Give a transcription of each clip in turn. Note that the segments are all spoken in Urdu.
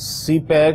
CPEC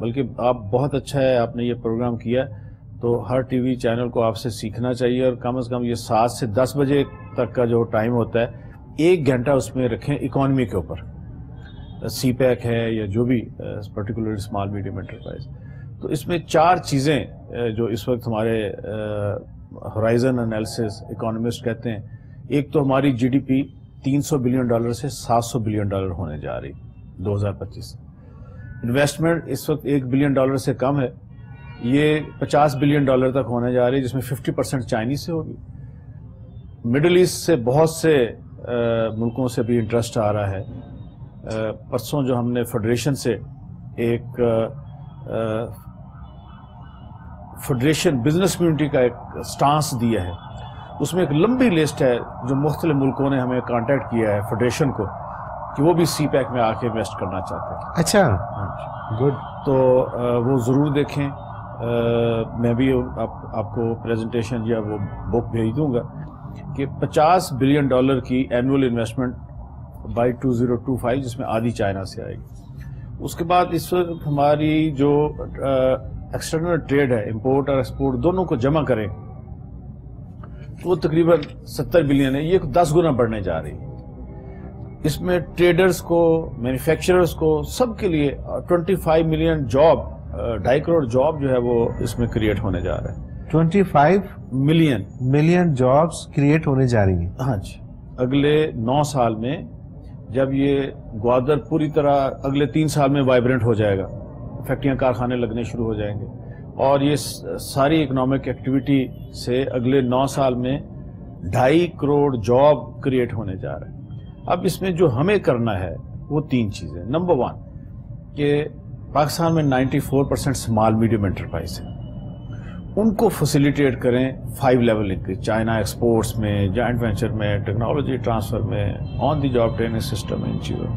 بلکہ آپ بہت اچھا ہے آپ نے یہ پروگرام کیا، تو ہر ٹی وی چینل کو آپ سے سیکھنا چاہیے، اور کم از کم یہ 7 سے 10 بجے تک کا جو ٹائم ہوتا ہے 1 گھنٹہ اس میں رکھیں اکانومی کے اوپر، سی پیک ہے یا جو بھی پرٹیکولر اسمال میڈیم انٹرپرائز. تو اس میں 4 چیزیں جو اس وقت ہمارے ہورائزن انالیسس اکانومسٹ کہتے ہیں. ایک تو ہماری جی ڈی پی $300 بلین سے $700 بلین ہونے جا رہی 2025. انویسٹمنٹ اس وقت $1 بلین سے کم ہے، یہ $50 بلین تک ہونے جا رہی ہے، جس میں 50% چائنیز سے ہوگی. مڈل ایسٹ سے بہت سے ملکوں سے بھی انٹرسٹ آ رہا ہے. پرسوں جو ہم نے فیڈریشن سے ایک فیڈریشن بزنس کمیونٹی کا ایک سٹانس دیا ہے، اس میں ایک لمبی لسٹ ہے جو مختلف ملکوں نے ہمیں کانٹیکٹ کیا ہے فیڈریشن کو کہ وہ بھی سی پیک میں آ کے انویسٹ کرنا چاہتے ہیں. اچھا، گڈ. تو وہ ضرور دیکھیں. میں بھی آپ کو پریزنٹیشن یا وہ بک بھیج دوں گا کہ $50 بلین کی اینول انویسٹمنٹ بائی 2025، جس میں آدھی چائنا سے آئے گی. اس کے بعد اس وقت ہماری جو ایکسٹرنل ٹریڈ ہے، امپورٹ اور ایکسپورٹ دونوں کو جمع کریں وہ تقریباً $70 بلین ہے. یہ 10 گنا بڑھنے جا رہی ہے. اس میں ٹریڈرز کو، مینوفیکچررز کو، سب کے لیے 25 ملین جاب، 2.5 کروڑ جاب جو ہے وہ اس میں کریٹ ہونے جا رہا ہے. 25 ملین جابز کریٹ ہونے جا رہی ہیں. ہاں جی. اگلے 9 سال میں جب یہ گوادر پوری طرح اگلے 3 سال میں وائبرنٹ ہو جائے گا، فیکٹریاں کارخانے لگنے شروع ہو جائیں گے، اور یہ ساری اکنامک ایکٹیویٹی سے اگلے 9 سال میں 2.5 کروڑ جاب کریٹ ہونے جا رہے ہیں. اب اس میں جو ہمیں کرنا ہے وہ 3 چیزیں. نمبر 1 کہ پاکستان میں 94% اسمال میڈیم انٹرپرائز ہیں، ان کو فیسیلیٹیٹ کریں 5 لیول انکریز، چائنا ایکسپورٹس میں، جوائنٹ وینچر میں، ٹیکنالوجی ٹرانسفر میں، آن دی جاب ٹریننگ سسٹم، ان چیزوں.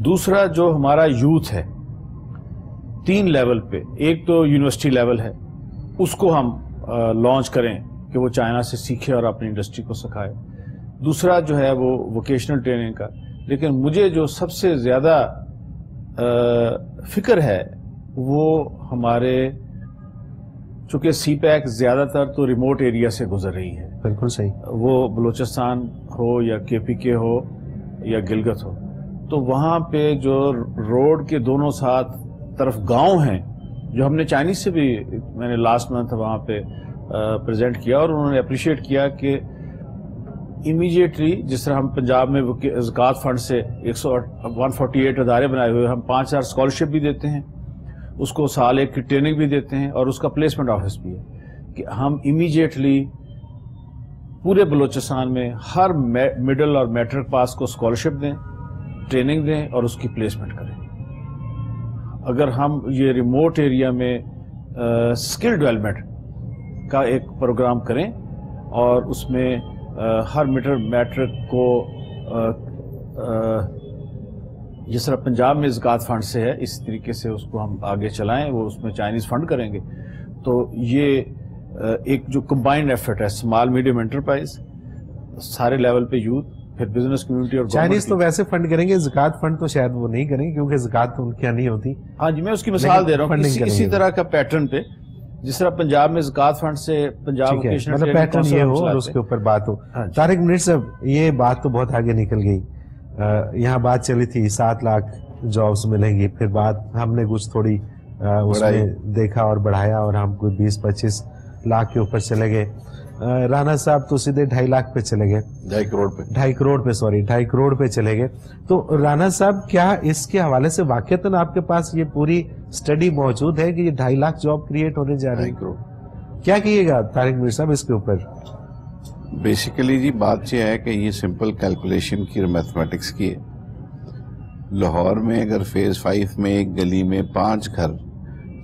دوسرا جو ہمارا یوتھ ہے 3 لیول پہ، ایک تو یونیورسٹی لیول ہے، اس کو ہم لانچ کریں کہ وہ چائنا سے سیکھے اور اپنی انڈسٹری کو سکھائے. دوسرا جو ہے وہ ووکیشنل ٹریننگ کا. لیکن مجھے جو سب سے زیادہ فکر ہے وہ ہمارے، چونکہ سی پیک زیادہ تر تو ریموٹ ایریا سے گزر رہی ہے. بالکل صحیح. وہ بلوچستان ہو یا کے پی کے ہو یا گلگت ہو، تو وہاں پہ جو روڈ کے دونوں ساتھ طرف گاؤں ہیں، جو ہم نے چائنیز سے بھی، میں نے لاسٹ منتھ وہاں پہ پریزنٹ کیا اور انہوں نے اپریشیٹ کیا کہ امیجیٹلی جس طرح ہم پنجاب میں زکوٰۃ فنڈ سے 148 ادارے بنائے ہوئے، ہم 5000 اسکالرشپ بھی دیتے ہیں، اس کو سال 1 کی ٹریننگ بھی دیتے ہیں، اور اس کا پلیسمنٹ آفس بھی ہے کہ ہم امیجیٹلی پورے بلوچستان میں ہر مڈل اور میٹرک پاس کو اسکالرشپ دیں، ٹریننگ دیں اور اس کی پلیسمنٹ کریں. اگر ہم یہ ریموٹ ایریا میں اسکل ڈیولپمنٹ کا ایک پروگرام کریں اور اس میں ہر میٹرک کو جس طرح پنجاب میں زکوٰۃ فنڈ سے ہے اس طریقے سے اس کو ہم آگے چلائیں، وہ اس میں چائنیز فنڈ کریں گے، تو یہ ایک جو کمبائنڈ ایفرٹ ہے، اسمال میڈیم انٹرپرائز، سارے لیول پہ یوتھ، پھر بزنس کمیونٹی اور چائنیز تو ویسے فنڈ کریں گے، زکوٰۃ فنڈ تو شاید وہ نہیں کریں گے کیونکہ زکوٰۃ تو ان کی نہیں ہوتی. ہاں جی، میں اس کی مثال دے رہا ہوں اسی طرح کا پیٹرن پہ، جس طرح پنجاب میں زکوٰۃ فنڈ سے پنجاب مطلب پیٹرن یہ ہو اور اس کے اوپر بات ہو. طارق منیر صاحب، یہ بات تو بہت آگے نکل گئی. یہاں بات چلی تھی 7 لاکھ جابز ملیں گی، پھر بات ہم نے کچھ تھوڑی اس میں دیکھا اور بڑھایا اور ہم کوئی 20-25 لاکھ کے اوپر چلے گئے. رانا صاحب تو سیدھے 2.5 لاکھ پہ چلے گئے، 2.5 کروڑ پہ چلے گئے. تو رانا صاحب، کیا اس کے حوالے سے واقعتاً آپ کے پاس یہ پوری سٹڈی موجود ہے کہ یہ 2.5 لاکھ جاب کریٹ ہونے جا رہے ہیں؟ کیا کیے گا طارق منیر صاحب اس کے اوپر؟ بیسیکلی جی بات یہ ہے کہ یہ سمپل کیلکولیشن کی اور میتھمیٹکس کی ہے. لاہور میں اگر فیز 5 میں ایک گلی میں 5 گھر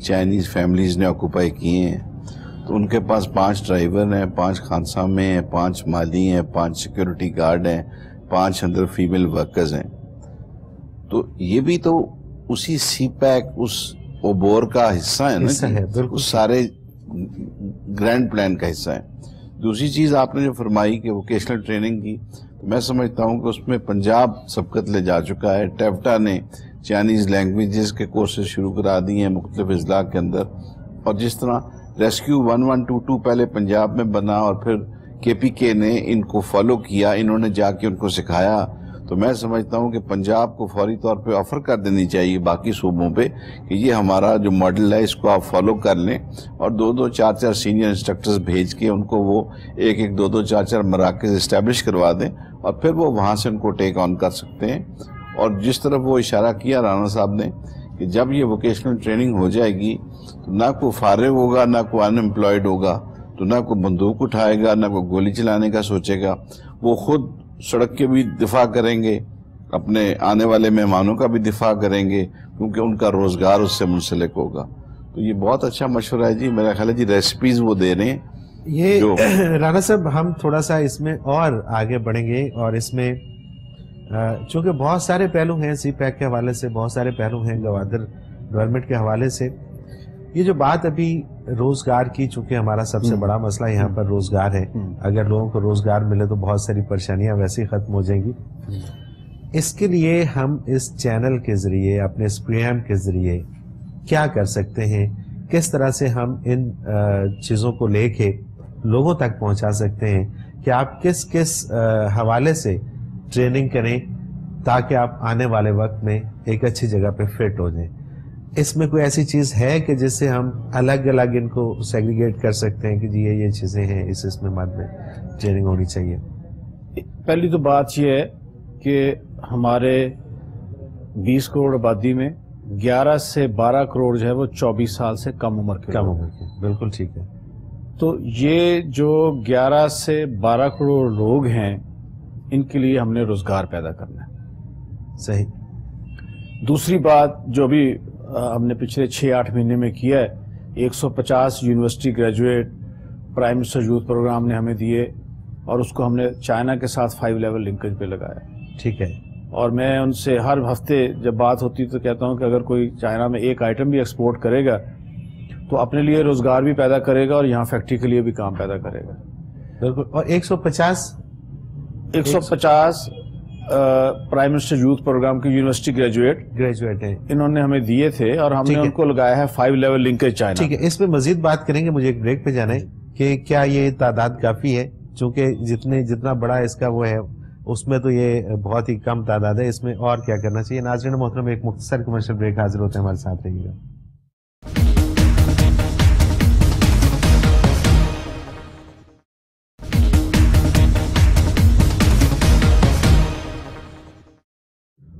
چائنیز فیملیز نے آکوپائی کیے ہیں، تو ان کے پاس 5 ڈرائیور ہیں، 5 خانسامے ہیں، 5 مالی ہیں، 5 سیکیورٹی گارڈ ہیں، 5 اندر فیمیل ورکرز ہیں. تو یہ بھی تو اسی سی پیک، اس اوبور کا حصہ ہے نا، اس سارے گرینڈ پلان کا حصہ ہے. دوسری چیز آپ نے جو فرمائی کہ ووکیشنل ٹریننگ کی، تو میں سمجھتا ہوں کہ اس میں پنجاب سبقت لے جا چکا ہے. ٹیفٹا نے چائنیز لینگویجز کے کورسز شروع کرا دیے ہیں مختلف اضلاع کے اندر. اور جس طرح ریسکیو 1122 پہلے پنجاب میں بنا اور پھر KPK نے ان کو فالو کیا, انہوں نے جا کے ان کو سکھایا, تو میں سمجھتا ہوں کہ پنجاب کو فوری طور پہ آفر کر دینی چاہیے باقی صوبوں پہ کہ یہ ہمارا جو ماڈل ہے اس کو آپ فالو کر لیں, اور 2-2 4-4 سینئر انسٹرکٹرز بھیج کے ان کو وہ 1-1 2-2 4-4 مراکز اسٹیبلش کروا دیں, اور پھر وہ وہاں سے ان کو ٹیک آن کر سکتے ہیں. اور جس طرف وہ اشارہ کیا رانا صاحب نے کہ جب یہ ووکیشنل ٹریننگ ہو جائے گی تو نہ کوئی فارغ ہوگا, نہ کوئی ان امپلائڈ ہوگا, تو نہ کوئی بندوق اٹھائے گا, نہ کوئی گولی چلانے کا سوچے گا, وہ خود سڑک کے بھی دفاع کریں گے, اپنے آنے والے مہمانوں کا بھی دفاع کریں گے, کیونکہ ان کا روزگار اس سے منسلک ہوگا. تو یہ بہت اچھا مشورہ ہے جی. میرا خیال ہے جی ریسپیز وہ دے رہے ہیں. یہ رانا صاحب ہم تھوڑا سا اس میں اور آگے بڑھیں گے, اور اس میں چونکہ بہت سارے پہلو ہیں سی پیک کے حوالے سے, بہت سارے پہلو ہیں گوادر گورنمنٹ کے حوالے سے. یہ جو بات ابھی روزگار کی, چونکہ ہمارا سب سے بڑا مسئلہ یہاں پر روزگار ہے, اگر لوگوں کو روزگار ملے تو بہت ساری پریشانیاں ویسے ہی ختم ہو جائیں گی. اس کے لیے ہم اس چینل کے ذریعے, اپنے اس پروگرام کے ذریعے کیا کر سکتے ہیں, کس طرح سے ہم ان چیزوں کو لے کے لوگوں تک پہنچا سکتے ہیں کہ آپ کس کس حوالے سے ٹریننگ کریں تاکہ آپ آنے والے وقت میں ایک اچھی جگہ پہ فٹ ہو جائیں. اس میں کوئی ایسی چیز ہے کہ جس سے ہم الگ الگ ان کو سیگریگیٹ کر سکتے ہیں کہ جی یہ چیزیں ہیں, اس میں مد میں ٹریننگ ہونی چاہیے؟ پہلی تو بات یہ ہے کہ ہمارے 20 کروڑ آبادی میں 11 سے 12 کروڑ جو ہے وہ 24 سال سے کم عمر کے. بالکل ٹھیک ہے. تو یہ جو 11 سے 12 کروڑ لوگ ہیں ان کے لیے ہم نے روزگار پیدا کرنا ہے. صحیح. دوسری بات جو بھی ہم نے پچھلے 6-8 مہینے میں کیا ہے, 150 university graduate prime minister youth programme نے ہمیں دیے, اور اس کو ہم نے چائنا کے ساتھ 5 لیول لنکیج پہ لگایا. ٹھیک ہے. اور میں ان سے ہر ہفتے جب بات ہوتی تو کہتا ہوں کہ اگر کوئی چائنا میں ایک آئٹم بھی ایکسپورٹ کرے گا تو اپنے لیے روزگار بھی پیدا کرے گا اور یہاں فیکٹری کے لیے بھی کام پیدا کرے گا. بالکل. اور 150 پرائم منسٹر یوتھ پروگرام کے یونیورسٹی گریجویٹ ہیں, انہوں نے ہمیں دیے تھے اور ہم نے ان کو لگایا ہے 5 لیول لنکیج چائنا. ٹھیک ہے. اس پہ مزید بات کریں گے, مجھے ایک بریک پہ جانا ہے کہ کیا یہ تعداد کافی ہے, چونکہ جتنا بڑا اس کا وہ ہے اس میں تو یہ بہت ہی کم تعداد ہے, اس میں اور کیا کرنا چاہیے. ناظرین محترم, ایک مختصر کمرشل بریک, حاضر ہوتے ہیں, ہمارے ساتھ رہیے گا.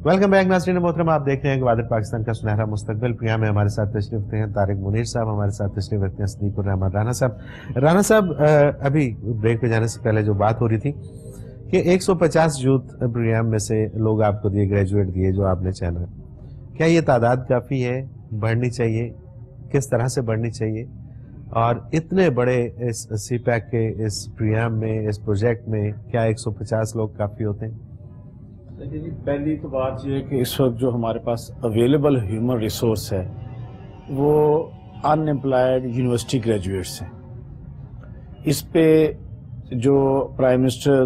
ویلکم بیک ناظرین محترم, آپ دیکھ رہے ہیں گوادر پاکستان کا سنہرا مستقبل پروگرام میں. ہمارے ساتھ تشریف رکھتے ہیں طارق منیر صاحب, ہمارے ساتھ تشریف رکھتے ہیں صدیق الرحمان رانا صاحب. رانا صاحب, ابھی بریک پہ جانے سے پہلے جو بات ہو رہی تھی کہ 150 یوتھ پروگرام میں سے لوگ آپ کو دیے, گریجویٹ دیے جو آپ نے چاہنا, کیا یہ تعداد کافی ہے, بڑھنی چاہیے, کس طرح سے بڑھنی چاہیے, اور اتنے بڑے اس سی پیک کے اس پروگرام میں, اس پروجیکٹ میں کیا 150 لوگ کافی ہوتے ہیں؟ پہلی تو بات یہ ہے کہ اس وقت جو ہمارے پاس اویلیبل ہیومن ریسورس ہے وہ ان امپلائڈ یونیورسٹی گریجویٹس ہیں. اس پہ جو پرائم منسٹر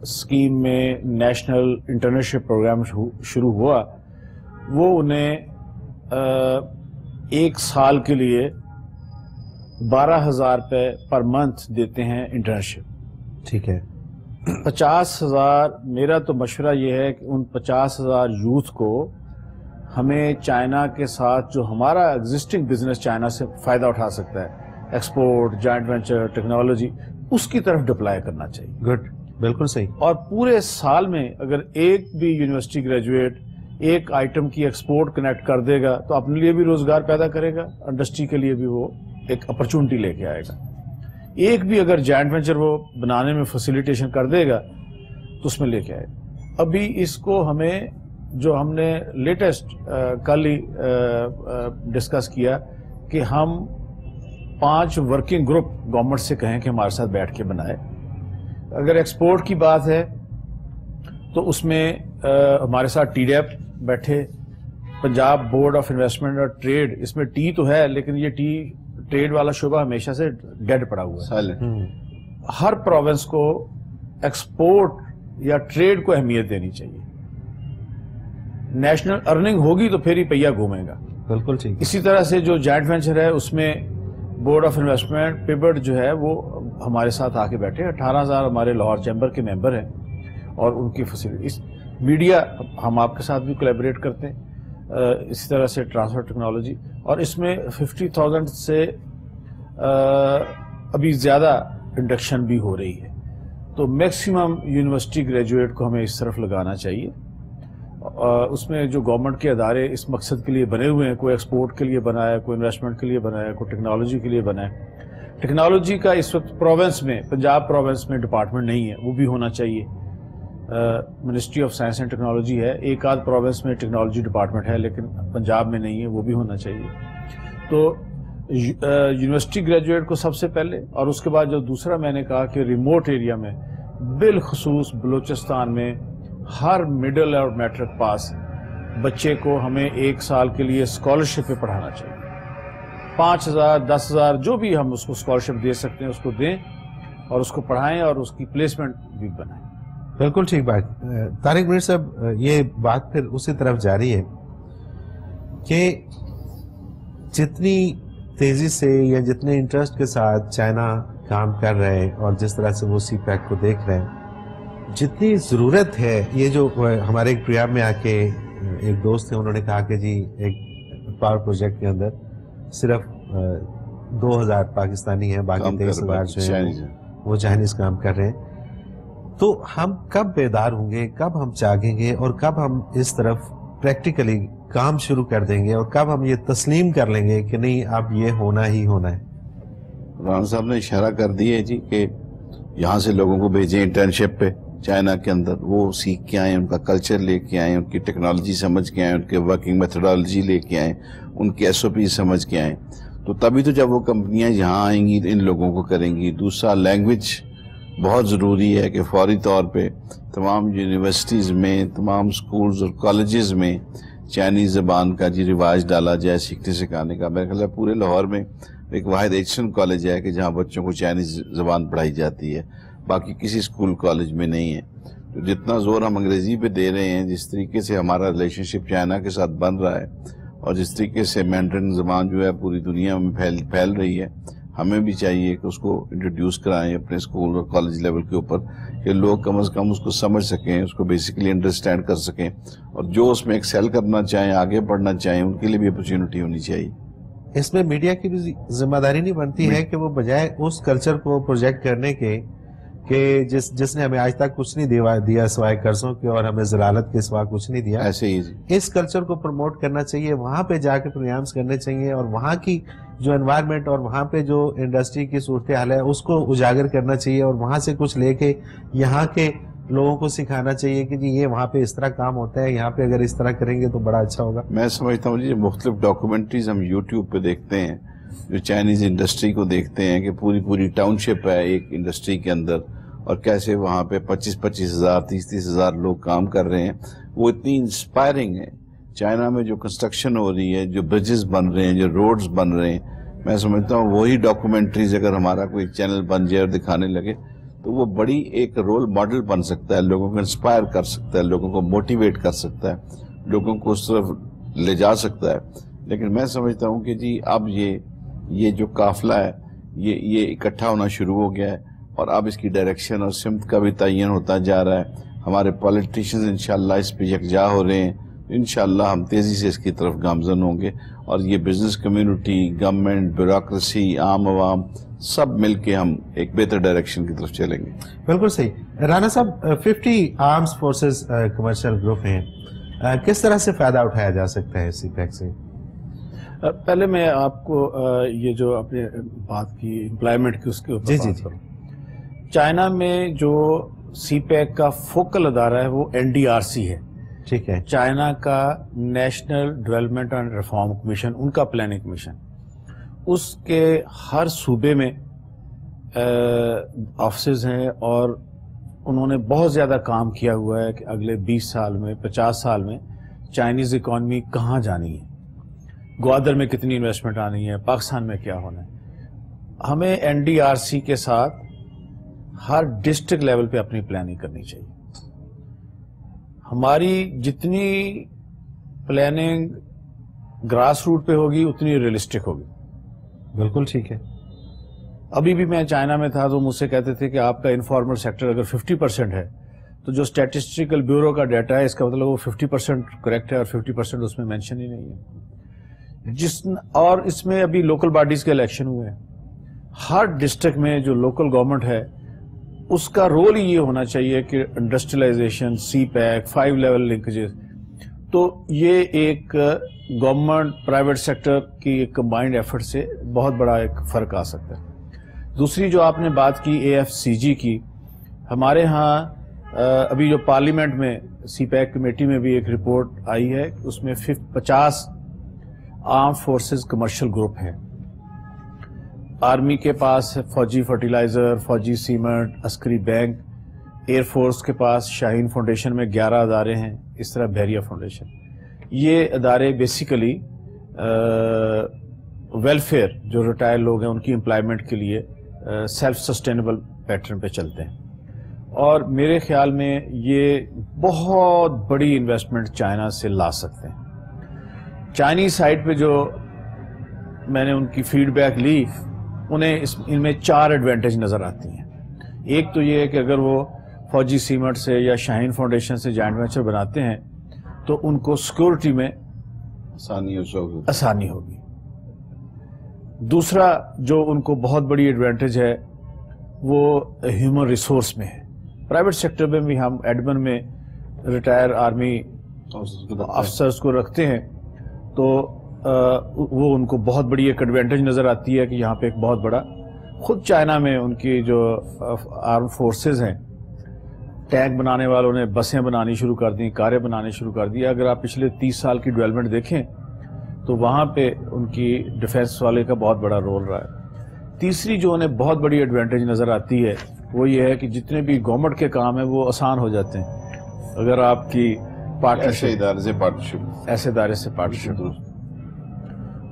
اسکیم میں نیشنل انٹرنشپ پروگرام شروع ہوا, وہ انہیں 1 سال کے لیے 12,000 روپے پر منتھ دیتے ہیں انٹرنشپ. ٹھیک ہے. 50,000, میرا تو مشورہ یہ ہے کہ ان 50,000 یوتھ کو ہمیں چائنا کے ساتھ جو ہمارا ایگزسٹنگ بزنس چائنا سے فائدہ اٹھا سکتا ہے, ایکسپورٹ, جوائنٹ وینچر, ٹیکنالوجی, اس کی طرف ڈپلائی کرنا چاہیے. گڈ, بالکل صحیح. اور پورے سال میں اگر ایک بھی یونیورسٹی گریجویٹ ایک آئٹم کی ایکسپورٹ کنیکٹ کر دے گا تو اپنے لیے بھی روزگار پیدا کرے گا, انڈسٹری کے لیے بھی وہ ایک اپرچونٹی لے کے آئے گا. ایک بھی اگر جوائنٹ وینچر وہ بنانے میں فیسیلیٹیشن کر دے گا تو اس میں لے کے آئے. ابھی اس کو ہمیں جو ہم نے لیٹسٹ کل ہی ڈسکس کیا کہ ہم 5 ورکنگ گروپ گورنمنٹ سے کہیں کہ ہمارے ساتھ بیٹھ کے بنائے. اگر ایکسپورٹ کی بات ہے تو اس میں ہمارے ساتھ ٹی ڈیپ بیٹھے, پنجاب بورڈ آف انویسٹمنٹ اور ٹریڈ, اس میں ٹی تو ہے لیکن یہ ٹریڈ والا شعبہ ہمیشہ سے ڈیڈ پڑا ہوا ہے. ہر پروونس کو ایکسپورٹ یا ٹریڈ کو اہمیت دینی چاہیے. نیشنل ارننگ ہوگی تو پھر ہی پہیا گھومے گا. بالکل ٹھیک. اسی طرح سے جو جوائنٹ وینچر ہے اس میں بورڈ آف انویسٹمنٹ پیبرڈ جو ہے وہ ہمارے ساتھ آ کے بیٹھے. 18,000 ہمارے لاہور چیمبر کے ممبر ہیں اور ان کی فیسلٹیز. میڈیا ہم آپ کے ساتھ بھی کولیبریٹ کرتے ہیں, اسی طرح سے ٹرانسفر ٹیکنالوجی, اور اس میں 50,000 سے ابھی زیادہ انڈکشن بھی ہو رہی ہے. تو میکسیمم یونیورسٹی گریجویٹ کو ہمیں اس طرف لگانا چاہیے. اس میں جو گورنمنٹ کے ادارے اس مقصد کے لیے بنے ہوئے ہیں, کوئی ایکسپورٹ کے لیے بنا ہے, کوئی انویسٹمنٹ کے لیے بنا ہے, کوئی ٹیکنالوجی کے لیے بنا ہے. ٹیکنالوجی کا اس وقت پروونس میں, پنجاب پروونس میں ڈپارٹمنٹ نہیں ہے, وہ بھی ہونا چاہیے. Ministry of science and technology ہے, ایک آدھ پروونس میں ٹیکنالوجی ڈپارٹمنٹ ہے لیکن پنجاب میں نہیں ہے, وہ بھی ہونا چاہیے. تو یونیورسٹی گریجویٹ کو سب سے پہلے, اور اس کے بعد جو دوسرا میں نے کہا کہ ریموٹ ایریا میں, بالخصوص بلوچستان میں ہر مڈل اور میٹرک پاس بچے کو ہمیں 1 سال کے لیے اسکالرشپ پہ پڑھانا چاہیے. 5,000 10,000 جو بھی ہم اس کو اسکالرشپ دے سکتے ہیں اس کو دیں اور اس کو پڑھائیں اور اس کی پلیسمنٹ بھی بنائیں. بالکل ٹھیک بات. طارق منیر صاحب, یہ بات پھر اسی طرف جاری ہے کہ جتنی تیزی سے یا جتنے انٹرسٹ کے ساتھ چائنا کام کر رہے ہیں اور جس طرح سے وہ سی پیک کو دیکھ رہے ہیں, جتنی ضرورت ہے, یہ جو ہمارے ایک پروگرام میں آ کے ایک دوست تھے, انہوں نے کہا کہ جی ایک پاور پروجیکٹ کے اندر صرف 2,000 پاکستانی ہیں, باقی 23,000 جو ہیں وہ چائنیز کام کر رہے ہیں. تو ہم کب بیدار ہوں گے, کب ہم جاگیں گے اور کب ہم اس طرف پریکٹیکلی کام شروع کر دیں گے اور کب ہم یہ تسلیم کر لیں گے کہ نہیں اب یہ ہونا ہی ہونا ہے؟ رانا صاحب نے اشارہ کر دیا ہے جی کہ یہاں سے لوگوں کو بھیجیں انٹرنشپ پہ چائنا کے اندر, وہ سیکھ کے آئیں, ان کا کلچر لے کے آئیں, ان کی ٹیکنالوجی سمجھ کے آئیں, ان کے ورکنگ میتھڈالوجی لے کے آئیں, ان کی SOP سمجھ کے آئیں. تو تبھی تو جب وہ کمپنیاں یہاں آئیں گی ان لوگوں کو کریں گی. دوسرا, لینگویج بہت ضروری ہے کہ فوری طور پہ تمام یونیورسٹیز میں, تمام سکولز اور کالجز میں چائنیز زبان کا جی رواج ڈالا جائے سیکھنے سکھانے کا. میرے خیال ہے پورے لاہور میں ایک واحد ایجوکیشن کالج ہے کہ جہاں بچوں کو چائنیز زبان پڑھائی جاتی ہے, باقی کسی اسکول کالج میں نہیں ہے. تو جتنا زور ہم انگریزی پہ دے رہے ہیں, جس طریقے سے ہمارا ریلیشن شپ چائنا کے ساتھ بن رہا ہے اور جس طریقے سے مینڈرن زبان جو ہے پوری دنیا میں پھیل رہی ہے, ہمیں بھی چاہیے کہ اس کو انٹروڈیوس کرائیں اپنے اسکول اور کالج لیول کے اوپر کہ لوگ کم از کم اس کو سمجھ سکیں, اس کو بیسیکلی انڈرسٹینڈ کر سکیں, اور جو اس میں ایکسیل کرنا چاہیں, آگے بڑھنا چاہیں, ان کے لیے بھی اپرچونٹی ہونی چاہیے. اس میں میڈیا کی بھی ذمہ داری نہیں بنتی ہے کہ وہ بجائے اس کلچر کو پروجیکٹ کرنے کے کہ جس نے ہمیں آج تک کچھ نہیں دیا سوائے قرضوں کے اور ہمیں ضلالت کے سوا کچھ نہیں دیا, ایسے ہی اس کلچر کو پروموٹ کرنا چاہیے, وہاں پہ جا کے پروگرامز کرنے چاہیے اور وہاں کی جو انوائرمنٹ اور وہاں پہ جو انڈسٹری کی صورتحال ہے اس کو اجاگر کرنا چاہیے اور وہاں سے کچھ لے کے یہاں کے لوگوں کو سکھانا چاہیے کہ جی یہ وہاں پہ اس طرح کام ہوتا ہے, یہاں پہ اگر اس طرح کریں گے تو بڑا اچھا ہوگا. میں سمجھتا ہوں جی مختلف ڈاکومنٹریز ہم یوٹیوب پہ دیکھتے ہیں, جو چائنیز انڈسٹری کو دیکھتے ہیں کہ پوری ٹاؤن شپ ہے ایک انڈسٹری کے اندر, اور کیسے وہاں پہ 25,000 30,000 لوگ کام کر رہے ہیں, وہ اتنی انسپائرنگ ہے. چائنا میں جو کنسٹرکشن ہو رہی ہے, جو برجز بن رہے ہیں, جو روڈز بن رہے ہیں, میں سمجھتا ہوں وہی ڈاکومنٹریز اگر ہمارا کوئی چینل بن جائے اور دکھانے لگے تو وہ بڑی ایک رول ماڈل بن سکتا ہے, لوگوں کو انسپائر کر سکتا ہے, لوگوں کو موٹیویٹ کر سکتا ہے, لوگوں کو اس طرف لے جا سکتا ہے. لیکن میں سمجھتا ہوں کہ جی اب یہ جو قافلہ ہے یہ اکٹھا ہونا شروع ہو گیا ہے, اور اب اس کی ڈائریکشن اور سمت کا بھی تعین ہوتا جا رہا ہے. ہمارے پولیٹیشنز انشاءاللہ اس پہ یکجا ہو رہے ہیں, انشاءاللہ ہم تیزی سے اس کی طرف گامزن ہوں گے, اور یہ بزنس کمیونٹی, گورنمنٹ, بیوروکریسی, عام عوام سب مل کے ہم ایک بہتر ڈائریکشن کی طرف چلیں گے. بالکل صحیح. رانا صاحب, 50 آرمز فورسز کمرشل گروپ ہیں, کس طرح سے فائدہ اٹھایا جا سکتا ہے سی پیک سے؟ پہلے میں آپ کو یہ جو اپنے بات کی امپلائمنٹ کی اس کے اوپر بات کروں. چائنا میں جو سی پیک کا فوکل ادارہ ہے وہ NDRC ہے. ٹھیک ہے. چائنا کا national development and reform commission, ان کا پلاننگ کمیشن, اس کے ہر صوبے میں آفسز ہیں, اور انہوں نے بہت زیادہ کام کیا ہوا ہے کہ اگلے 20 سال میں 50 سال میں چائنیز اکانومی کہاں جانی ہے, گوادر میں کتنی انویسٹمنٹ آنی ہے, پاکستان میں کیا ہونا ہے. ہمیں NDRC کے ساتھ ہر ڈسٹرکٹ لیول پہ اپنی پلاننگ کرنی چاہیے. ہماری جتنی پلاننگ گراس روٹ پہ ہوگی اتنی ریئلسٹک ہوگی. بالکل ٹھیک ہے. ابھی بھی میں چائنا میں تھا تو مجھ سے کہتے تھے کہ آپ کا انفارمل سیکٹر اگر 50% ہے تو جو اسٹیٹسٹیکل بیورو کا ڈیٹا ہے اس کا مطلب وہ 50% کریکٹ ہے اور 50% اس میں مینشن ہی نہیں ہے. اور اس میں ابھی لوکل باڈیز کے الیکشن ہوئے ہیں. ہر ڈسٹرکٹ میں جو لوکل گورنمنٹ ہے اس کا رول ہی یہ ہونا چاہیے کہ انڈسٹریلائزیشن, سی پیک, 5 لیول لنکیجز. تو یہ ایک گورنمنٹ پرائیویٹ سیکٹر کی ایک کمبائنڈ ایفرٹ سے بہت بڑا ایک فرق آ سکتا ہے. دوسری جو آپ نے بات کی AFCG کی, ہمارے ہاں ابھی جو پارلیمنٹ میں سی پیک کمیٹی میں بھی ایک رپورٹ آئی ہے, اس میں 50 آرم فورسز کمرشل گروپ ہیں. آرمی کے پاس فوجی فرٹیلائزر, فوجی سیمنٹ, عسکری بینک, ایئر فورس کے پاس شاہین فاؤنڈیشن میں 11 ادارے ہیں, اس طرح بحریہ فاؤنڈیشن. یہ ادارے بیسیکلی ویلفیئر جو ریٹائر لوگ ہیں ان کی امپلائمنٹ کے لیے سیلف سسٹینیبل پیٹرن پہ چلتے ہیں. اور میرے خیال میں یہ بہت بڑی انویسٹمنٹ چائنا سے لا سکتے ہیں. چائنیز سائٹ پہ جو میں نے ان کی فیڈ بیک لی, انہیں ان میں 4 ایڈوانٹیج نظر آتی ہیں. ایک تو یہ ہے کہ اگر وہ فوجی سیمنٹ سے یا شاہین فاؤنڈیشن سے جوائنٹ وینچر بناتے ہیں تو ان کو سیکورٹی میں آسانی ہوگی. دوسرا جو ان کو بہت بڑی ایڈوانٹیج ہے وہ ہیومن ریسورس میں ہے. پرائیویٹ سیکٹر میں بھی ہم ایڈمن میں ریٹائر آرمی افسرز کو رکھتے ہیں تو وہ ان کو بہت بڑی ایک ایڈوانٹیج نظر آتی ہے کہ یہاں پہ ایک بہت بڑا, خود چائنا میں ان کی جو آرم فورسز ہیں, ٹینک بنانے والوں نے بسیں بنانی شروع کر دی, کاریں بنانی شروع کر دی. اگر آپ پچھلے 30 سال کی ڈیولپمنٹ دیکھیں تو وہاں پہ ان کی ڈیفینس والے کا بہت بڑا رول رہا ہے. تیسری جو انہیں بہت بڑی ایڈوانٹیج نظر آتی ہے وہ یہ ہے کہ جتنے بھی گورنمنٹ کے کام ہیں وہ آسان ہو جاتے ہیں اگر آپ کی ایسے ادارے سے پارٹنرشپ.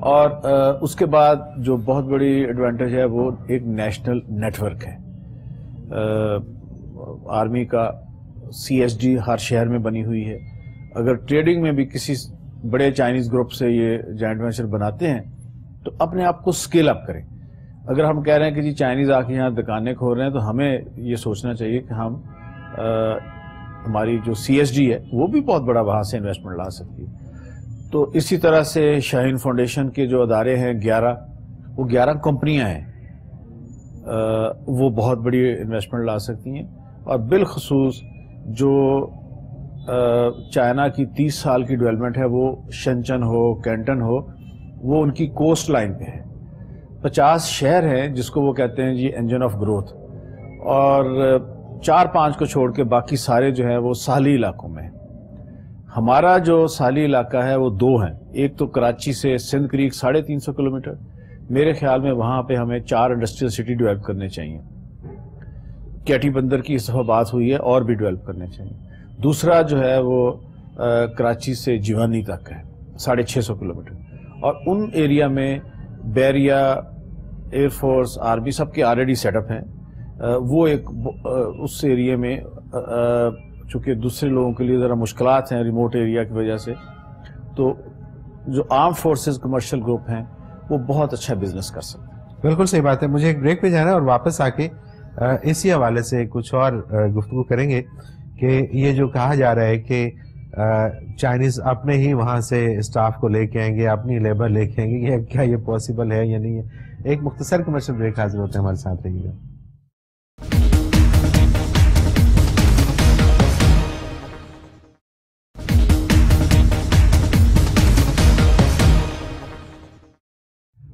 اور اس کے بعد جو بہت بڑی ایڈوانٹیج ہے وہ ایک نیشنل نیٹ ورک ہے. آرمی کا CSD ہر شہر میں بنی ہوئی ہے. اگر ٹریڈنگ میں بھی کسی بڑے چائنیز گروپ سے یہ جوائنٹ وینچر بناتے ہیں تو اپنے آپ کو اسکیل اپ کریں. اگر ہم کہہ رہے ہیں کہ جی چائنیز آ کے یہاں دکانیں کھول رہے ہیں تو ہمیں یہ سوچنا چاہیے کہ ہم ہماری جو CSD ہے وہ بھی بہت بڑا وہاں سے انویسٹمنٹ لا سکتی ہے. تو اسی طرح سے شاہین فاؤنڈیشن کے جو ادارے ہیں 11, وہ 11 کمپنیاں ہیں, وہ بہت بڑی انویسٹمنٹ لا سکتی ہیں. اور بالخصوص جو چائنا کی 30 سال کی ڈیولپمنٹ ہے وہ شنچن ہو, کینٹن ہو, وہ ان کی کوسٹ لائن پہ ہے. 50 شہر ہیں جس کو وہ کہتے ہیں جی انجن آف گروتھ, اور 4-5 کو چھوڑ کے باقی سارے جو ہیں وہ ساحلی علاقوں میں ہیں. ہمارا جو ساحلی علاقہ ہے وہ 2 ہیں. ایک تو کراچی سے سندھ کریک 350 کلومیٹر, میرے خیال میں وہاں پہ ہمیں 4 انڈسٹریل سٹی ڈیولپ کرنے چاہیے. کیٹی بندر کی اس دفعہ بات ہوئی ہے, اور بھی ڈیولپ کرنے چاہیے. دوسرا جو ہے وہ کراچی سے جیوانی تک ہے 650 کلومیٹر, اور ان ایریا میں بحریہ, ایئر فورس, آرمی سب کے آلریڈی سیٹ اپ ہیں. وہ ایک اس ایریا میں چونکہ دوسرے لوگوں کے لیے ذرا مشکلات ہیں ریموٹ ایریا کی وجہ سے, تو جو آرم فورسز کمرشل گروپ ہیں وہ بہت اچھا بزنس کر سکتے ہیں. بالکل صحیح بات ہے. مجھے ایک بریک پہ جانا ہے اور واپس آ کے اسی حوالے سے کچھ اور گفتگو کریں گے کہ یہ جو کہا جا رہا ہے کہ چائنیز اپنے ہی وہاں سے اسٹاف کو لے کے آئیں گے, اپنی لیبر لے کے آئیں گے, کیا یہ پاسبل ہے یا نہیں ہے. ایک مختصر کمرشل بریک حاضر ہوتے ہیں, ہمارے ساتھ رہیے گا.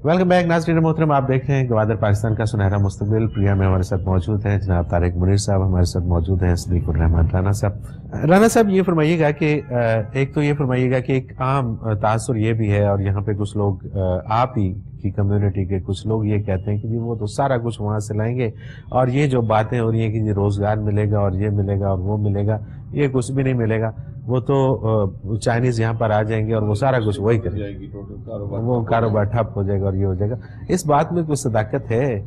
Welcome back. ناظرین محترم, آپ دیکھ رہے ہیں گوادر پاکستان کا سنہرا مستقبل. پریا میں ہمارے ساتھ موجود ہیں جناب طارق منیر صاحب, ہمارے ساتھ موجود ہیں صدیق الرحمان رانا صاحب. رانا صاحب, یہ فرمائیے گا کہ ایک تو یہ فرمائیے گا کہ ایک عام تاثر یہ بھی ہے, اور یہاں پہ کچھ لوگ آپ ہی کی کمیونٹی کے کچھ لوگ یہ کہتے ہیں کہ جی وہ تو سارا کچھ وہاں سے لائیں گے, اور یہ جو باتیں ہو رہی ہیں کہ جی روزگار ملے گا اور یہ ملے گا اور وہ ملے گا, یہ کچھ بھی نہیں ملے گا. وہ تو چائنیز یہاں پر آ جائیں گے اور وہ سارا کچھ وہی کریں گے, وہ کاروبار ٹھپ ہو جائے گا اور یہ ہو جائے گا. اس بات میں کوئی صداقت ہے؟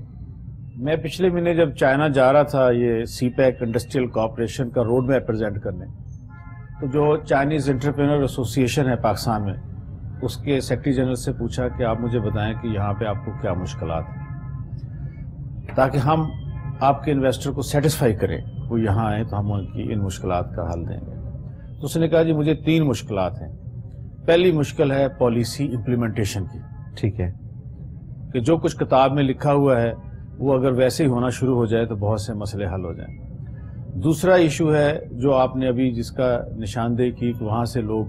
میں پچھلے مہینے جب چائنا جا رہا تھا یہ سی پیک انڈسٹریل کوآپریشن کا روڈ میپ پریزنٹ کرنے, جو چائنیز انٹرپرینر ایسوسیشن ہے پاکستان میں، اس کے سیکرٹری جنرل سے پوچھا کہ آپ مجھے بتائیں کہ یہاں پہ آپ کو کیا مشکلات ہیں، تاکہ ہم آپ کے انویسٹر کو سیٹسفائی کریں، وہ یہاں آئیں تو ہم ان کی ان مشکلات کا حل دیں گے۔ تو اس نے کہا جی مجھے 3 مشکلات ہیں۔ پہلی مشکل ہے پالیسی امپلیمنٹیشن کی، ٹھیک ہے، کہ جو کچھ کتاب میں لکھا ہوا ہے وہ اگر ویسے ہی ہونا شروع ہو جائے تو بہت سے مسئلے حل ہو جائیں۔ دوسرا ایشو ہے جو آپ نے ابھی جس کا نشاندہی کی کہ وہاں سے لوگ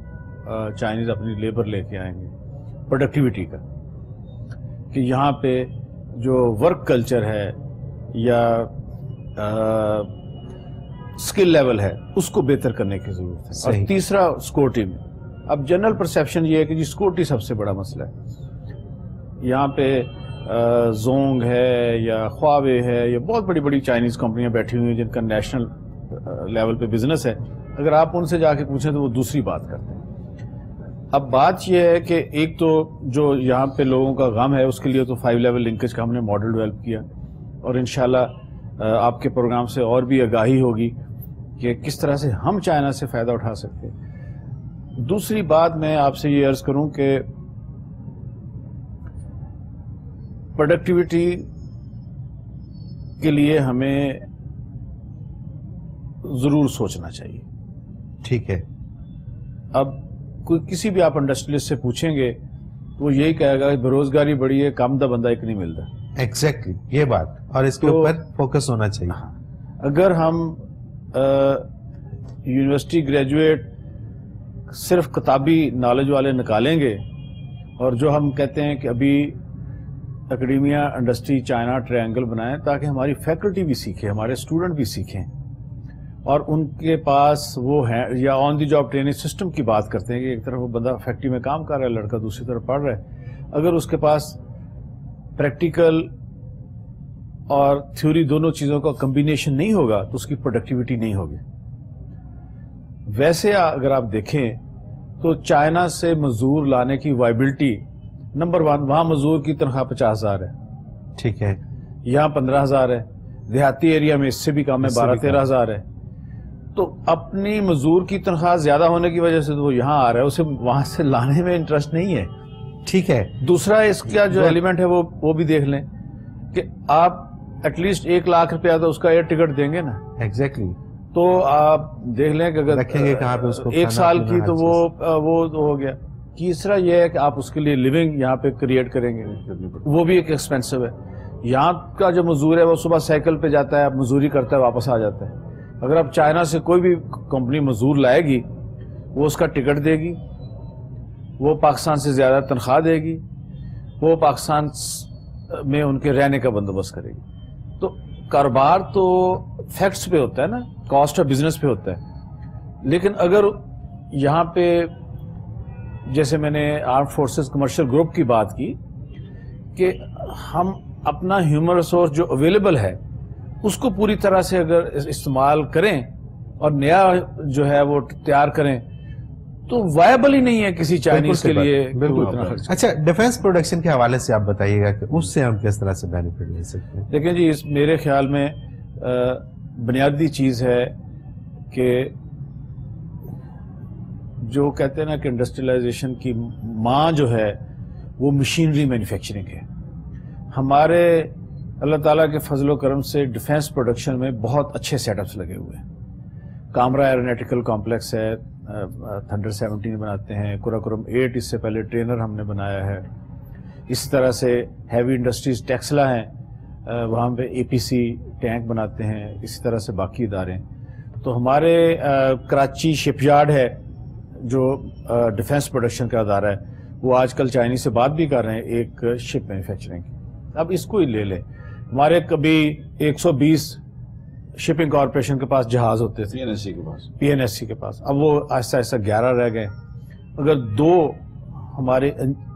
چائنیز اپنی لیبر لے کے آئیں گے، پروڈکٹیوٹی کا، کہ یہاں پہ جو ورک کلچر ہے یا اسکل لیول ہے اس کو بہتر کرنے کی ضرورت ہے۔ اور تیسرا سیکورٹی میں، اب جنرل پرسیپشن یہ ہے کہ جی سیکورٹی سب سے بڑا مسئلہ ہے۔ یہاں پہ زونگ ہے یا خواوے ہے یا بہت بڑی بڑی چائنیز کمپنیاں بیٹھی ہوئی ہیں جن کا نیشنل لیول پہ بزنس ہے، اگر آپ ان سے جا کے پوچھیں تو وہ دوسری بات کرتے ہیں۔ اب بات یہ ہے کہ ایک تو جو یہاں پہ لوگوں کا غم ہے اس کے لیے تو 5 لیول لنکیج کا ہم نے ماڈل ڈیولپ کیا، اور انشاءاللہ آپ کے پروگرام سے اور بھی آگاہی ہوگی کہ کس طرح سے ہم چائنا سے فائدہ اٹھا سکتے ہیں۔ دوسری بات میں آپ سے یہ عرض کروں کہ پروڈکٹیوٹی کے لیے ہمیں ضرور سوچنا چاہیے، ٹھیک ہے۔ اب کسی بھی آپ انڈسٹریلسٹ سے پوچھیں گے تو وہ یہی کہے گا کہ بے روزگاری بڑی ہے، کام دا بندہ ایک نہیں ملتا۔ ایگزیکٹلی یہ بات، اور اس کے اوپر فوکس ہونا چاہیے۔ اگر ہم یونیورسٹی گریجویٹ صرف کتابی نالج والے نکالیں گے، اور جو ہم کہتے ہیں کہ ابھی اکیڈیمیا انڈسٹری چائنا ٹرائنگل بنائیں تاکہ ہماری فیکلٹی بھی سیکھے، ہمارے اسٹوڈنٹ بھی سیکھیں، اور ان کے پاس وہ ہے، یا آن دی جاب ٹریننگ سسٹم کی بات کرتے ہیں کہ ایک طرف وہ بندہ فیکٹری میں کام کر رہا ہے، لڑکا دوسری طرف پڑھ رہا ہے، اگر اس کے پاس پریکٹیکل اور تھیوری دونوں چیزوں کا کمبینیشن نہیں ہوگا تو اس کی پروڈکٹیوٹی نہیں ہوگی۔ ویسے اگر آپ دیکھیں تو چائنا سے مزدور لانے کی وائبلٹی نمبر 1، وہاں مزدور کی تنخواہ 50,000 ہے، ٹھیک ہے، یہاں 15,000 ہے، دیہاتی ایریا میں اس سے بھی کم ہے، 12-13,000 ہے۔ تو اپنی مزدور کی تنخواہ زیادہ ہونے کی وجہ سے تو وہ یہاں آ رہا ہے، اسے وہاں سے لانے میں انٹرسٹ نہیں ہے، ٹھیک ہے۔ دوسرا اس کا جو ایلیمنٹ ہے وہ بھی دیکھ لیں کہ آپ ایٹ لیسٹ 1 لاکھ روپیہ تو اس کا ایئر ٹکٹ دیں گے نا، ایگزیکٹلی، تو آپ دیکھ لیں کہ اگر رکھیں گے کہاں پہ اس کو، 1 سال کی تو وہ ہو گیا۔ تیسرا یہ ہے کہ آپ اس کے لیے لیونگ یہاں پہ کریٹ کریں گے، وہ بھی ایک ایکسپینسو ہے۔ یہاں کا جو مزدور ہے وہ صبح سائیکل پہ جاتا ہے، مزدوری کرتا ہے، واپس آ جاتا ہے۔ اگر آپ چائنا سے کوئی بھی کمپنی مزدور لائے گی، وہ اس کا ٹکٹ دے گی، وہ پاکستان سے زیادہ تنخواہ دے گی، وہ پاکستان میں ان کے رہنے کا بندوبست کرے گی۔ تو کاروبار تو فیکٹس پہ ہوتا ہے نا، کاسٹ آف بزنس پہ ہوتا ہے، لیکن اگر یہاں پہ جیسے میں نے آرم فورسز کمرشل گروپ کی بات کی کہ ہم اپنا ہیومن ریسورس جو اویلیبل ہے اس کو پوری طرح سے اگر استعمال کریں اور نیا جو ہے وہ تیار کریں تو وائبل ہی نہیں ہے کسی چائنیز کے لیے۔ اچھا، ڈیفنس پروڈکشن کے حوالے سے آپ بتائیے گا کہ اس سے ہم کس طرح سے بینیفٹ لے سکتے ہیں؟ دیکھیں جی، میرے خیال میں بنیادی چیز ہے کہ جو کہتے ہیں نا کہ انڈسٹریلائزیشن کی ماں جو ہے وہ مشینری مینوفیکچرنگ ہے۔ ہمارے اللہ تعالیٰ کے فضل و کرم سے ڈیفنس پروڈکشن میں بہت اچھے سیٹ اپس لگے ہوئے ہیں۔ کامرا ایرونیٹیکل کمپلیکس ہے، تھنڈر 17 بناتے ہیں، قراقرم 8 اس سے پہلے ٹرینر ہم نے بنایا ہے۔ اسی طرح سے ہیوی انڈسٹریز ٹیکسلا ہیں، وہاں پہ APC ٹینک بناتے ہیں، اسی طرح سے باقی ادارے۔ تو ہمارے کراچی شپ یارڈ ہے جو ڈیفنس پروڈکشن کا ادارہ ہے، وہ آج کل چائنیز سے بات بھی کر رہے ہیں ایک شپ مینوفیکچرنگ کی۔ اب اس کو ہی لے لیں، ہمارے کبھی 120 شپنگ کارپوریشن کے پاس جہاز ہوتے تھے، PNSC کے پاس، اب وہ آہستہ آہستہ 11 رہ گئے۔ اگر 2 ہمارے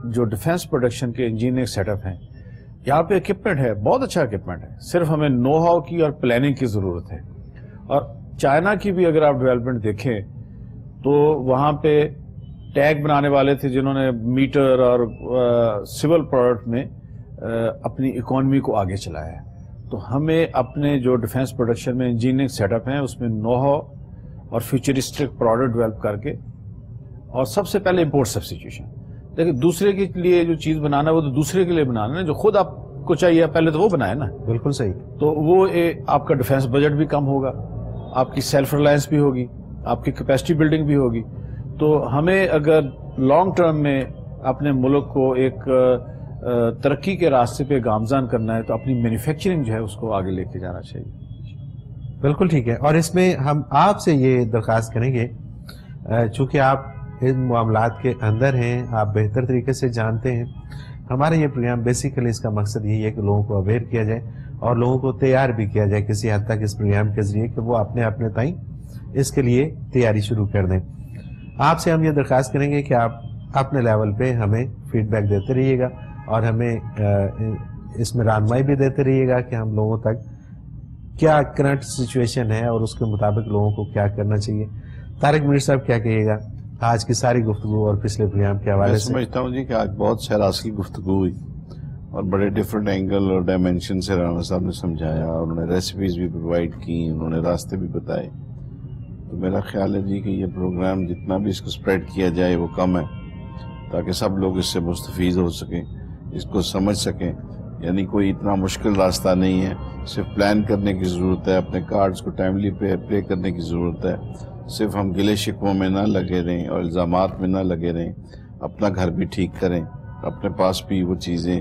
جو ڈیفنس پروڈکشن کے انجینئرنگ سیٹ اپ ہیں، یہاں پہ اکوپمنٹ ہے، بہت اچھا اکوپمنٹ ہے، صرف ہمیں نو ہاؤ کی اور پلاننگ کی ضرورت ہے۔ اور چائنا کی بھی اگر آپ ڈیولپمنٹ دیکھیں تو وہاں پہ ٹیگ بنانے والے تھے جنہوں نے میٹر اور سول پروڈکٹ میں اپنی اکانومی کو آگے چلایا ہے۔ تو ہمیں اپنے جو ڈیفنس پروڈکشن میں انجینئرنگ سیٹ اپ ہیں اس میں نو ہاؤ اور فیوچرسٹک پروڈکٹ ڈیولپ کر کے، اور سب سے پہلے امپورٹ سبسٹیٹیوشن. دیکھیں دوسرے کے لیے جو چیز بنانا ہے وہ تو دوسرے کے لیے بنانا ہے، جو خود آپ کو چاہیے پہلے تو وہ بنائے نا. بالکل صحیح. تو وہ آپ کا ڈیفینس بجٹ بھی کم ہوگا، آپ کی سیلف ریلائنس بھی ہوگی، آپ کی کیپیسٹی بلڈنگ بھی ہوگی. تو ہمیں اگر لانگ ٹرم میں اپنے ملک کو ایک ترقی کے راستے پہ گامزن کرنا ہے تو اپنی مینوفیکچرنگ جو ہے اس کو آگے لے کے جانا چاہیے. بالکل ٹھیک ہے. اور اس میں ہم آپ سے یہ درخواست کریں گے، چونکہ آپ ان معاملات کے اندر ہیں، آپ بہتر طریقے سے جانتے ہیں. ہمارا یہ پروگرام بیسیکلی اس کا مقصد یہی ہے کہ لوگوں کو اویئر کیا جائے اور لوگوں کو تیار بھی کیا جائے کسی حد تک اس پروگرام کے ذریعے کہ وہ اپنے تائیں اس کے لیے تیاری شروع کر دیں. آپ سے ہم یہ درخواست کریں گے کہ آپ اپنے لیول پہ ہمیں فیڈ بیک دیتے رہیے گا اور ہمیں اس میں رہنمائی بھی دیتے رہیے گا کہ ہم لوگوں تک کیا کرنٹ سچویشن ہے اور اس کے مطابق لوگوں کو کیا کرنا چاہیے. طارق منیر صاحب کیا کہیے گا آج کی ساری گفتگو اور پچھلے پروگرام کے حوالے سے؟ میں سمجھتا ہوں جی کہ آج بہت سیراسل گفتگو ہوئی اور بڑے ڈفرینٹ اینگل اور ڈائمینشن سے رانا صاحب نے سمجھایا اور انہوں نے ریسیپیز بھی پرووائڈ کی، انہوں نے راستے بھی بتائے. تو میرا خیال ہے جی کہ یہ پروگرام جتنا بھی اس کو اسپریڈ کیا جائے وہ کم ہے، تاکہ سب لوگ اس سے مستفید ہو سکیں، اس کو سمجھ سکیں. یعنی کوئی اتنا مشکل راستہ نہیں ہے، صرف پلان کرنے کی ضرورت ہے، اپنے کارڈز کو ٹائملی پلے کرنے کی ضرورت ہے. صرف ہم گلے شکووں میں نہ لگے رہیں اور الزامات میں نہ لگے رہیں، اپنا گھر بھی ٹھیک کریں، اپنے پاس بھی وہ چیزیں،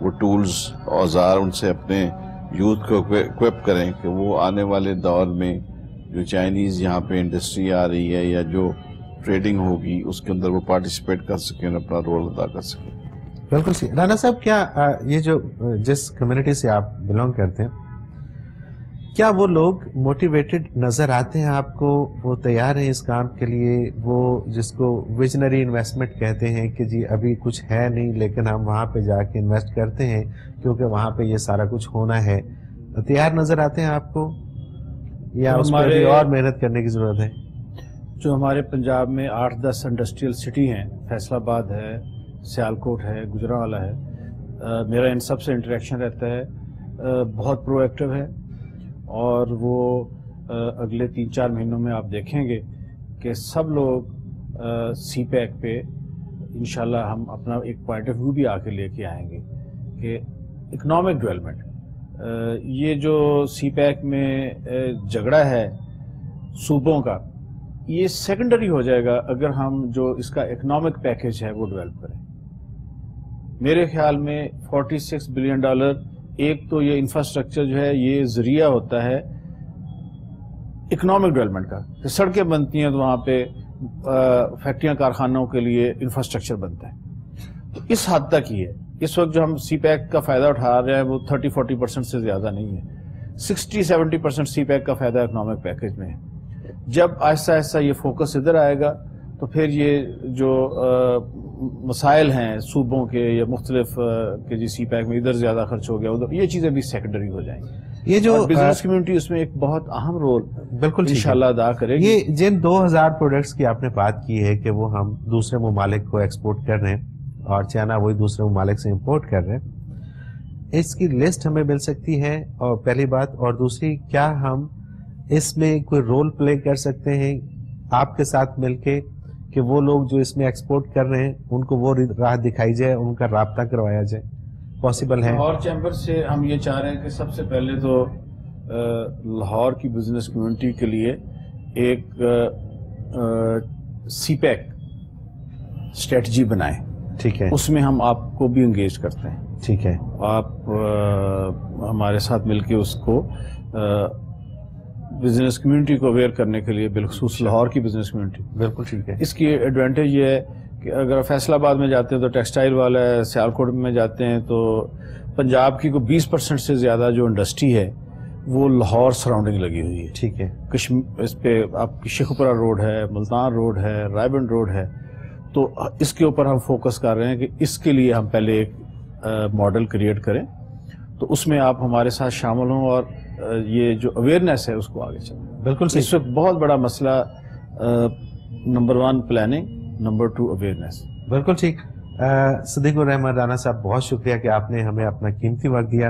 وہ ٹولز، اوزار ان سے اپنے یوتھ کو اکوپ کریں کہ وہ آنے والے دور میں جو چائنیز یہاں پہ انڈسٹری آ رہی ہے یا جو ٹریڈنگ ہوگی اس کے اندر وہ پارٹیسپیٹ کر سکیں اور اپنا رول ادا کر سکیں. بالکل صحیح. رانا صاحب کیا یہ جو جس کمیونٹی سے آپ بلانگ کرتے ہیں، کیا وہ لوگ موٹیویٹڈ نظر آتے ہیں آپ کو؟ وہ تیار ہیں اس کام کے لیے؟ وہ جس کو ویژنری انویسٹمنٹ کہتے ہیں کہ جی ابھی کچھ ہے نہیں لیکن ہم وہاں پہ جا کے انویسٹ کرتے ہیں کیونکہ وہاں پہ یہ سارا کچھ ہونا ہے، تیار نظر آتے ہیں آپ کو یا اس میں بھی اور محنت کرنے کی ضرورت ہے؟ جو ہمارے پنجاب میں 8-10 انڈسٹریل سٹی ہیں، فیصل آباد ہے، سیالکوٹ ہے، گجرانوالہ ہے، میرا ان سب سے انٹریکشن رہتا ہے. بہت پرو ایکٹیو ہے اور وہ اگلے 3-4 مہینوں میں آپ دیکھیں گے کہ سب لوگ سی پیک پہ انشاءاللہ ہم اپنا ایک پوائنٹ آف ویو بھی آ کے لے کے آئیں گے کہ اکنامک ڈیولپمنٹ، یہ جو سی پیک میں جھگڑا ہے صوبوں کا، یہ سیکنڈری ہو جائے گا اگر ہم جو اس کا اکنامک پیکج ہے وہ ڈیولپ کریں. میرے خیال میں $46 بلین، ایک تو یہ انفراسٹرکچر جو ہے یہ ذریعہ ہوتا ہے اکنامک ڈیولپمنٹ کا، کہ سڑکیں بنتی ہیں تو وہاں پہ فیکٹریاں کارخانوں کے لیے انفراسٹرکچر بنتا ہے. تو اس حد تک ہی ہے. اس وقت جو ہم سی پیک کا فائدہ اٹھا رہے ہیں وہ 30-40% سے زیادہ نہیں ہے، 60-70% سی پیک کا فائدہ اکنامک پیکج میں ہے. جب آہستہ آہستہ یہ فوکس ادھر آئے گا تو پھر یہ جو مسائل ہیں صوبوں کے یا مختلف کہ جی سی پیک میں ادھر زیادہ خرچ ہو گیا ادھر، یہ چیزیں بھی سیکنڈری ہو جائیں گی. یہ جو بزنس کمیونٹی اس میں ایک بہت اہم رول بالکل انشاءاللہ ادا کرے گی. یہ جن 2000 پروڈکٹس کی آپ نے بات کی ہے کہ وہ ہم دوسرے ممالک کو ایکسپورٹ کر رہے ہیں اور چائنا وہی دوسرے ممالک سے امپورٹ کر رہے ہیں، اس کی لسٹ ہمیں مل سکتی ہے؟ اور پہلی بات، اور دوسری، کیا ہم اس میں کوئی رول پلے کر سکتے ہیں آپ کے ساتھ مل کے کہ وہ لوگ جو اس میں ایکسپورٹ کر رہے ہیں ان کو وہ راہ دکھائی جائے، ان کا رابطہ کروایا جائے؟ پاسبل ہے؟ لاہور چیمبر سے ہم یہ چاہ رہے ہیں کہ سب سے پہلے تو لاہور کی بزنس کمیونٹی کے لیے ایک سی پیک اسٹریٹجی بنائیں. ٹھیک ہے. اس میں ہم آپ کو بھی انگیج کرتے ہیں. ٹھیک ہے. آپ ہمارے ساتھ مل کے اس کو بزنس کمیونٹی کو اویئر کرنے کے لیے، بالخصوص لاہور کی بزنس کمیونٹی. بالکل ٹھیک ہے. اس کی ایڈوانٹیج یہ ہے کہ اگر فیصل آباد میں جاتے ہیں تو ٹیکسٹائل والا ہے، سیالکوٹ میں جاتے ہیں تو پنجاب کی کو 20% سے زیادہ جو انڈسٹری ہے وہ لاہور سراؤنڈنگ لگی ہوئی ہے. ٹھیک ہے. اس پہ آپ کی شیخوپورہ روڈ ہے، ملتان روڈ ہے، رائبنڈ روڈ ہے. تو اس کے اوپر ہم فوکس کر رہے ہیں کہ اس کے لیے ہم پہلے ایک ماڈل کریٹ کریں، تو اس میں آپ ہمارے ساتھ شامل ہوں اور یہ جو اویئرنیس ہے اس کو آگے چلیں. بالکل صحیح. اس وقت بہت بڑا مسئلہ نمبر 1 پلاننگ، نمبر 2 اویئرنیس. بالکل ٹھیک. صدیق الرحمان رانا صاحب، بہت شکریہ کہ آپ نے ہمیں اپنا قیمتی وقت دیا،